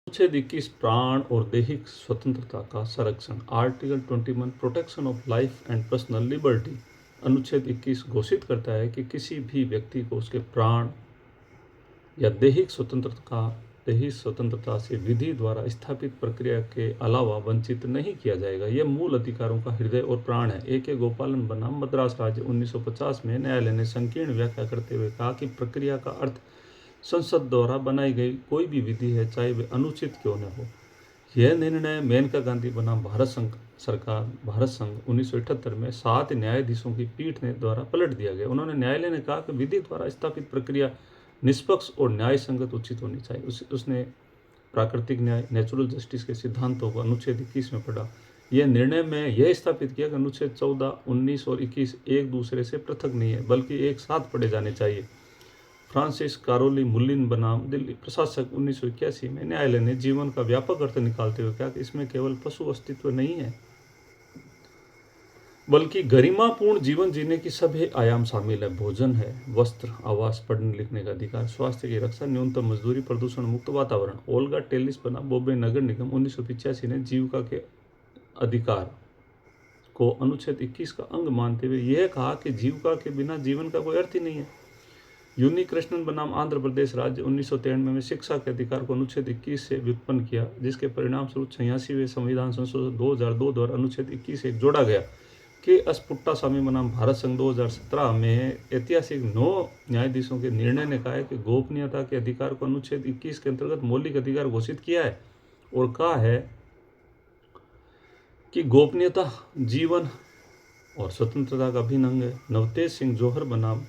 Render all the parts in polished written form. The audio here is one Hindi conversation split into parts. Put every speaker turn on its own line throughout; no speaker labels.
अनुच्छेद 21 प्राण और दैहिक स्वतंत्रता का संरक्षण। Article 21 protection of life and personal liberty. अनुच्छेद 21 घोषित करता है कि किसी भी व्यक्ति को उसके प्राण या दैहिक स्वतंत्रता से विधि द्वारा स्थापित प्रक्रिया के अलावा वंचित नहीं किया जाएगा। यह मूल अधिकारों का हृदय और प्राण है। ए के गोपालन बनाम मद्रास राज्य 1950 में न्यायालय ने संकीर्ण व्याख्या करते हुए कहा कि प्रक्रिया का अर्थ संसद द्वारा बनाई गई कोई भी विधि है, चाहे वे अनुचित क्यों न हो। यह निर्णय मेनका गांधी बनाम भारत संघ 1978 में 7 न्यायाधीशों की पीठ ने द्वारा पलट दिया गया। उन्होंने न्यायालय ने कहा कि विधि द्वारा स्थापित प्रक्रिया निष्पक्ष और न्याय संगत उचित होनी चाहिए। उसने प्राकृतिक न्याय नेचुरल जस्टिस के सिद्धांतों को अनुच्छेद 21 में पढ़ा। यह निर्णय में यह स्थापित किया कि अनुच्छेद 14, 19 और 21 एक दूसरे से पृथक नहीं है, बल्कि एक साथ पढ़े जाने चाहिए। फ्रांसिस कारोली मुल्लिन बनाम दिल्ली प्रशासक 1981 में न्यायालय ने जीवन का व्यापक अर्थ निकालते हुए कहा कि इसमें केवल पशु अस्तित्व नहीं है, बल्कि गरिमापूर्ण जीवन जीने की सभी आयाम शामिल है। भोजन है, वस्त्र, आवास, पढ़ने लिखने का अधिकार, स्वास्थ्य की रक्षा, न्यूनतम मजदूरी, प्रदूषण मुक्त वातावरण। ओल्गा टेलिस बनाम बॉम्बे नगर निगम 1985 ने जीविका के अधिकार को अनुच्छेद 21 का अंग मानते हुए यह कहा कि जीविका के बिना जीवन का कोई अर्थ ही नहीं है। यूनिकृष्णन बनाम आंध्र प्रदेश राज्य 1993 में शिक्षा के अधिकार को अनुच्छेद 21 से व्युत्पन्न किया, जिसके परिणाम स्वरूप 86वें संविधान संशोधन 2002 द्वारा अनुच्छेद 21 से जोड़ा गया। के अस्पुट्टास्वामी बनाम भारत संघ 2017 में ऐतिहासिक 9 न्यायाधीशों के निर्णय ने कहा है कि गोपनीयता के अधिकार को अनुच्छेद 21 के अंतर्गत मौलिक अधिकार घोषित किया है और कहा है कि गोपनीयता जीवन और स्वतंत्रता का अभिन्न अंग है। नवतेज सिंह जौहर बनाम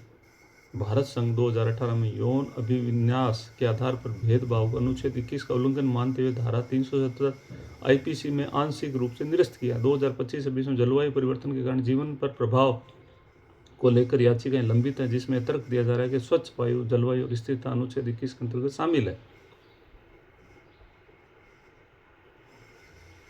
भारत संघ 2018 में यौन अभिविन्यास के आधार पर भेदभाव अनुच्छेद 21 का उल्लंघन मानते हुए धारा 370 आईपीसी में आंशिक रूप से निरस्त किया। 2025-26 में जलवायु परिवर्तन के कारण जीवन पर प्रभाव को लेकर याचिकाएं लंबित हैं, जिसमें तर्क दिया जा रहा है कि स्वच्छ वायु, जलवायु और स्थिरता अनुच्छेद 21 के अंतर्गत शामिल है।